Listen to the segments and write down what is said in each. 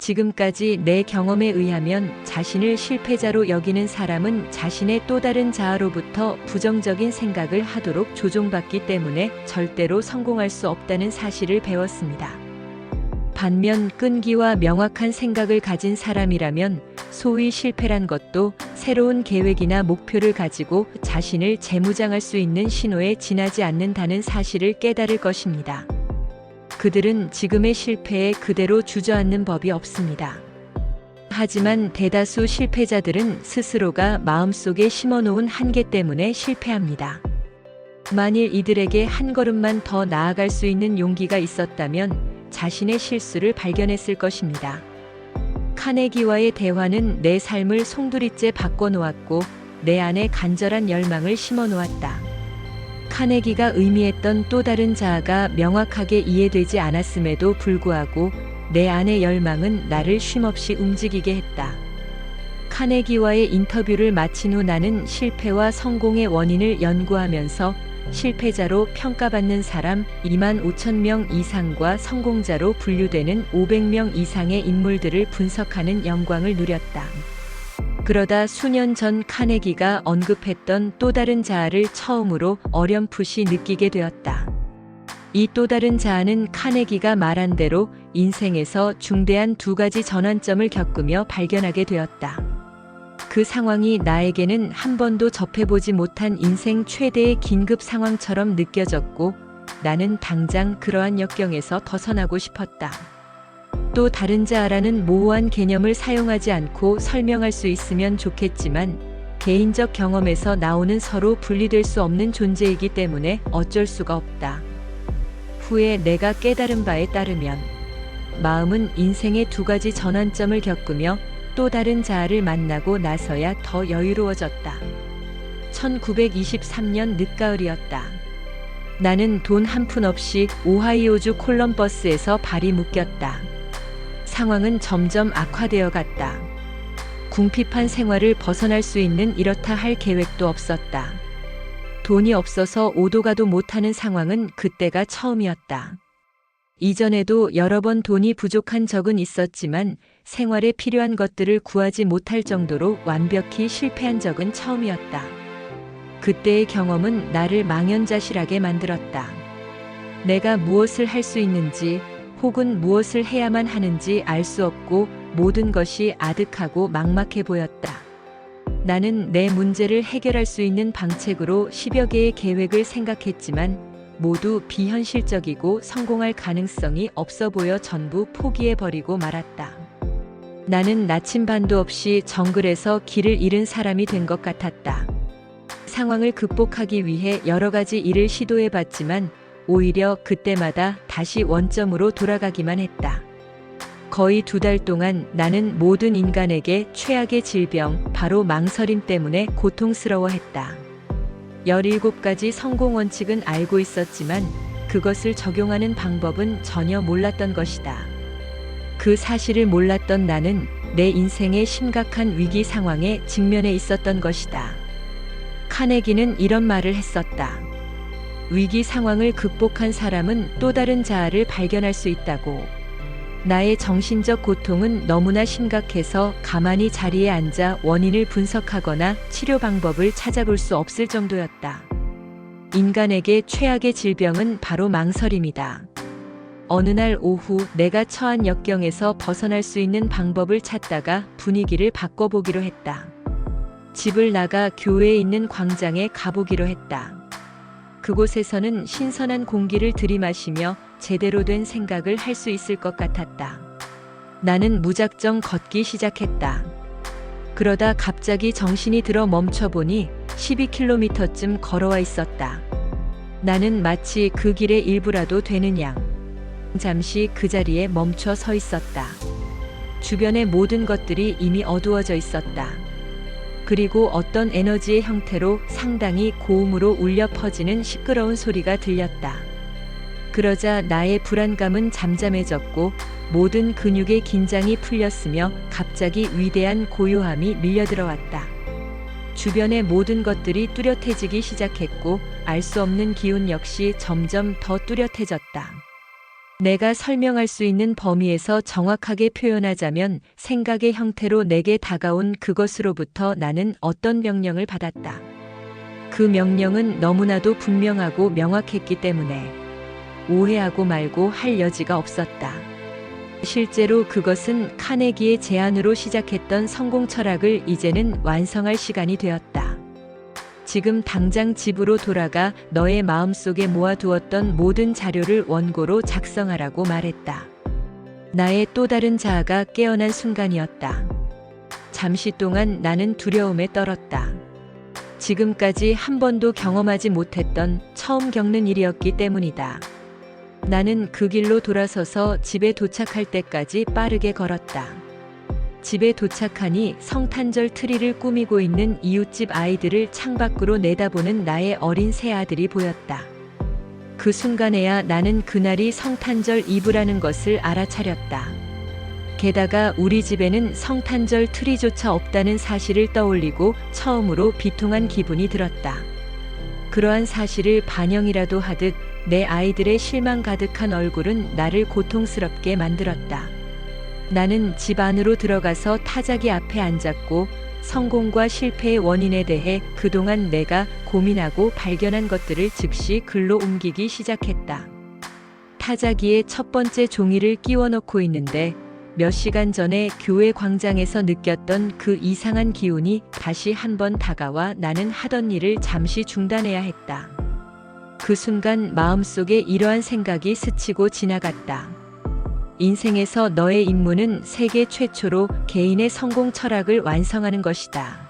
지금까지 내 경험에 의하면 자신을 실패자로 여기는 사람은 자신의 또 다른 자아로부터 부정적인 생각을 하도록 조종받기 때문에 절대로 성공할 수 없다는 사실을 배웠습니다. 반면 끈기와 명확한 생각을 가진 사람이라면 소위 실패란 것도 새로운 계획이나 목표를 가지고 자신을 재무장할 수 있는 신호에 지나지 않는다는 사실을 깨달을 것입니다. 그들은 지금의 실패에 그대로 주저앉는 법이 없습니다. 하지만 대다수 실패자들은 스스로가 마음속에 심어놓은 한계 때문에 실패합니다. 만일 이들에게 한 걸음만 더 나아갈 수 있는 용기가 있었다면 자신의 실수를 발견했을 것입니다. 카네기와의 대화는 내 삶을 송두리째 바꿔놓았고 내 안에 간절한 열망을 심어놓았다. 카네기가 의미했던 또 다른 자아가 명확하게 이해되지 않았음에도 불구하고 내 안의 열망은 나를 쉼없이 움직이게 했다. 카네기와의 인터뷰를 마친 후 나는 실패와 성공의 원인을 연구하면서 실패자로 평가받는 사람 25,000명 이상과 성공자로 분류되는 500명 이상의 인물들을 분석하는 영광을 누렸다. 그러다 수년 전 카네기가 언급했던 또 다른 자아를 처음으로 어렴풋이 느끼게 되었다. 이 또 다른 자아는 카네기가 말한 대로 인생에서 중대한 두 가지 전환점을 겪으며 발견하게 되었다. 그 상황이 나에게는 한 번도 접해보지 못한 인생 최대의 긴급 상황처럼 느껴졌고 나는 당장 그러한 역경에서 벗어나고 싶었다. 또 다른 자아라는 모호한 개념을 사용하지 않고 설명할 수 있으면 좋겠지만 개인적 경험에서 나오는 서로 분리될 수 없는 존재이기 때문에 어쩔 수가 없다. 후에 내가 깨달은 바에 따르면 마음은 인생의 두 가지 전환점을 겪으며 또 다른 자아를 만나고 나서야 더 여유로워졌다. 1923년 늦가을이었다. 나는 돈 한 푼 없이 오하이오주 콜럼버스에서 발이 묶였다. 상황은 점점 악화되어 갔다. 궁핍한 생활을 벗어날 수 있는 이렇다 할 계획도 없었다. 돈이 없어서 오도 가도 못하는 상황은 그때가 처음이었다. 이전에도 여러 번 돈이 부족한 적은 있었지만 생활에 필요한 것들을 구하지 못할 정도로 완벽히 실패한 적은 처음이었다. 그때의 경험은 나를 망연자실하게 만들었다. 내가 무엇을 할 수 있는지 혹은 무엇을 해야만 하는지 알 수 없고 모든 것이 아득하고 막막해 보였다. 나는 내 문제를 해결할 수 있는 방책으로 10여 개의 계획을 생각했지만 모두 비현실적이고 성공할 가능성이 없어 보여 전부 포기해버리고 말았다. 나는 나침반도 없이 정글에서 길을 잃은 사람이 된 것 같았다. 상황을 극복하기 위해 여러 가지 일을 시도해봤지만 오히려 그때마다 다시 원점으로 돌아가기만 했다. 거의 2달 동안 나는 모든 인간에게 최악의 질병, 바로 망설임 때문에 고통스러워했다. 17가지 성공 원칙은 알고 있었지만 그것을 적용하는 방법은 전혀 몰랐던 것이다. 그 사실을 몰랐던 나는 내 인생의 심각한 위기 상황에 직면해 있었던 것이다. 카네기는 이런 말을 했었다. 위기 상황을 극복한 사람은 또 다른 자아를 발견할 수 있다고. 나의 정신적 고통은 너무나 심각해서 가만히 자리에 앉아 원인을 분석하거나 치료 방법을 찾아볼 수 없을 정도였다. 인간에게 최악의 질병은 바로 망설임이다. 어느 날 오후 내가 처한 역경에서 벗어날 수 있는 방법을 찾다가 분위기를 바꿔보기로 했다. 집을 나가 교회에 있는 광장에 가보기로 했다. 그곳에서는 신선한 공기를 들이마시며 제대로 된 생각을 할 수 있을 것 같았다. 나는 무작정 걷기 시작했다. 그러다 갑자기 정신이 들어 멈춰보니 12km쯤 걸어와 있었다. 나는 마치 그 길의 일부라도 되는 양 잠시 그 자리에 멈춰 서 있었다. 주변의 모든 것들이 이미 어두워져 있었다. 그리고 어떤 에너지의 형태로 상당히 고음으로 울려 퍼지는 시끄러운 소리가 들렸다. 그러자 나의 불안감은 잠잠해졌고 모든 근육의 긴장이 풀렸으며 갑자기 위대한 고요함이 밀려들어왔다. 주변의 모든 것들이 뚜렷해지기 시작했고 알 수 없는 기운 역시 점점 더 뚜렷해졌다. 내가 설명할 수 있는 범위에서 정확하게 표현하자면 생각의 형태로 내게 다가온 그것으로부터 나는 어떤 명령을 받았다. 그 명령은 너무나도 분명하고 명확했기 때문에 오해하고 말고 할 여지가 없었다. 실제로 그것은 카네기의 제안으로 시작했던 성공 철학을 이제는 완성할 시간이 되었다. 지금 당장 집으로 돌아가 너의 마음속에 모아두었던 모든 자료를 원고로 작성하라고 말했다. 나의 또 다른 자아가 깨어난 순간이었다. 잠시 동안 나는 두려움에 떨었다. 지금까지 한 번도 경험하지 못했던 처음 겪는 일이었기 때문이다. 나는 그 길로 돌아서서 집에 도착할 때까지 빠르게 걸었다. 집에 도착하니 성탄절 트리를 꾸미고 있는 이웃집 아이들을 창밖으로 내다보는 나의 어린 새아들이 보였다. 그 순간에야 나는 그날이 성탄절 이브라는 것을 알아차렸다. 게다가 우리 집에는 성탄절 트리조차 없다는 사실을 떠올리고 처음으로 비통한 기분이 들었다. 그러한 사실을 반영이라도 하듯 내 아이들의 실망 가득한 얼굴은 나를 고통스럽게 만들었다. 나는 집 안으로 들어가서 타자기 앞에 앉았고 성공과 실패의 원인에 대해 그동안 내가 고민하고 발견한 것들을 즉시 글로 옮기기 시작했다. 타자기에 첫 번째 종이를 끼워 넣고 있는데 몇 시간 전에 교회 광장에서 느꼈던 그 이상한 기운이 다시 한번 다가와 나는 하던 일을 잠시 중단해야 했다. 그 순간 마음속에 이러한 생각이 스치고 지나갔다. 인생에서 너의 임무는 세계 최초로 개인의 성공 철학을 완성하는 것이다.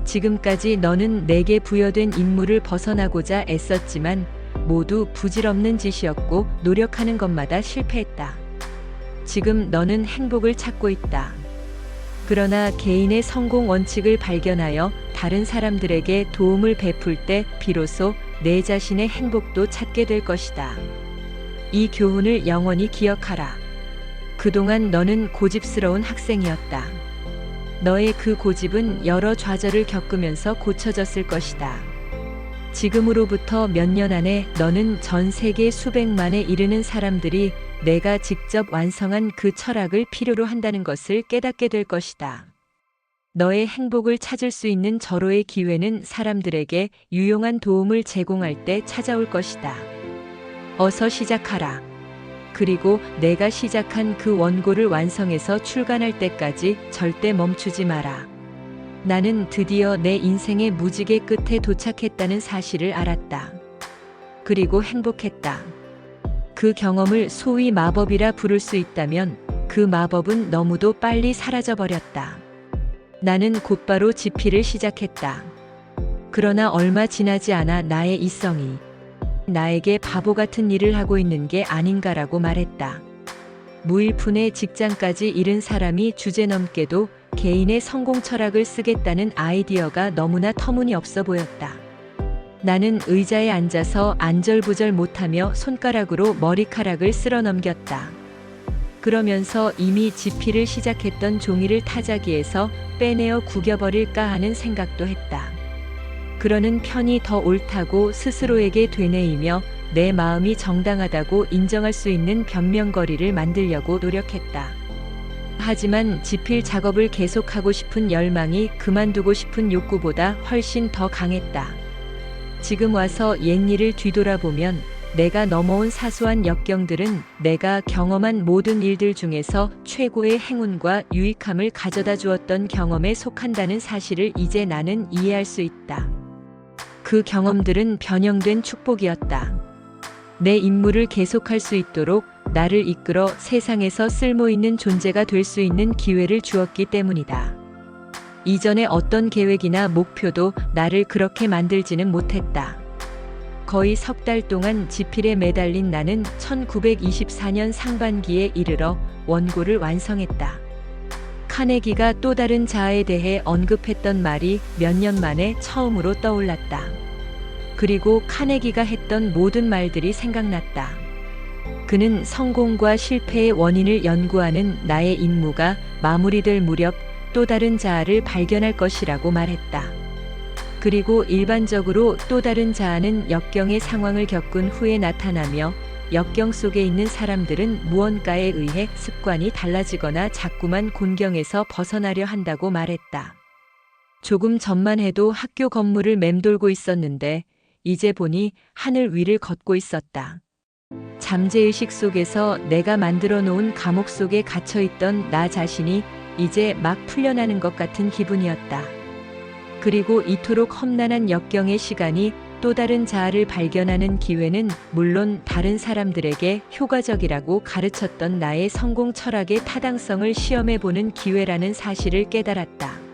지금까지 너는 내게 부여된 임무를 벗어나고자 애썼지만 모두 부질없는 짓이었고 노력하는 것마다 실패했다. 지금 너는 행복을 찾고 있다. 그러나 개인의 성공 원칙을 발견하여 다른 사람들에게 도움을 베풀 때 비로소 내 자신의 행복도 찾게 될 것이다. 이 교훈을 영원히 기억하라. 그동안 너는 고집스러운 학생이었다. 너의 그 고집은 여러 좌절을 겪으면서 고쳐졌을 것이다. 지금으로부터 몇 년 안에 너는 전 세계 수백만에 이르는 사람들이 내가 직접 완성한 그 철학을 필요로 한다는 것을 깨닫게 될 것이다. 너의 행복을 찾을 수 있는 절호의 기회는 사람들에게 유용한 도움을 제공할 때 찾아올 것이다. 어서 시작하라. 그리고 내가 시작한 그 원고를 완성해서 출간할 때까지 절대 멈추지 마라. 나는 드디어 내 인생의 무지개 끝에 도착했다는 사실을 알았다. 그리고 행복했다. 그 경험을 소위 마법이라 부를 수 있다면 그 마법은 너무도 빨리 사라져버렸다. 나는 곧바로 집필을 시작했다. 그러나 얼마 지나지 않아 나의 이성이 나에게 바보 같은 일을 하고 있는 게 아닌가라고 말했다. 무일푼의 직장까지 잃은 사람이 주제넘게도 개인의 성공 철학을 쓰겠다는 아이디어가 너무나 터무니없어 보였다. 나는 의자에 앉아서 안절부절 못하며 손가락으로 머리카락을 쓸어 넘겼다. 그러면서 이미 집필을 시작했던 종이를 타자기에서 빼내어 구겨버릴까 하는 생각도 했다. 그러는 편이 더 옳다고 스스로에게 되뇌이며 내 마음이 정당하다고 인정할 수 있는 변명거리를 만들려고 노력했다. 하지만 집필 작업을 계속하고 싶은 열망이 그만두고 싶은 욕구보다 훨씬 더 강했다. 지금 와서 옛일을 뒤돌아보면 내가 넘어온 사소한 역경들은 내가 경험한 모든 일들 중에서 최고의 행운과 유익함을 가져다 주었던 경험에 속한다는 사실을 이제 나는 이해할 수 있다. 그 경험들은 변형된 축복이었다. 내 임무를 계속할 수 있도록 나를 이끌어 세상에서 쓸모있는 존재가 될 수 있는 기회를 주었기 때문이다. 이전에 어떤 계획이나 목표도 나를 그렇게 만들지는 못했다. 거의 석 달 동안 집필에 매달린 나는 1924년 상반기에 이르러 원고를 완성했다. 카네기가 또 다른 자아에 대해 언급했던 말이 몇 년 만에 처음으로 떠올랐다. 그리고 카네기가 했던 모든 말들이 생각났다. 그는 성공과 실패의 원인을 연구하는 나의 임무가 마무리될 무렵 또 다른 자아를 발견할 것이라고 말했다. 그리고 일반적으로 또 다른 자아는 역경의 상황을 겪은 후에 나타나며 역경 속에 있는 사람들은 무언가에 의해 습관이 달라지거나 자꾸만 곤경에서 벗어나려 한다고 말했다. 조금 전만 해도 학교 건물을 맴돌고 있었는데 이제 보니 하늘 위를 걷고 있었다. 잠재의식 속에서 내가 만들어 놓은 감옥 속에 갇혀 있던 나 자신이 이제 막 풀려나는 것 같은 기분이었다. 그리고 이토록 험난한 역경의 시간이 또 다른 자아를 발견하는 기회는 물론 다른 사람들에게 효과적이라고 가르쳤던 나의 성공 철학의 타당성을 시험해 보는 기회라는 사실을 깨달았다.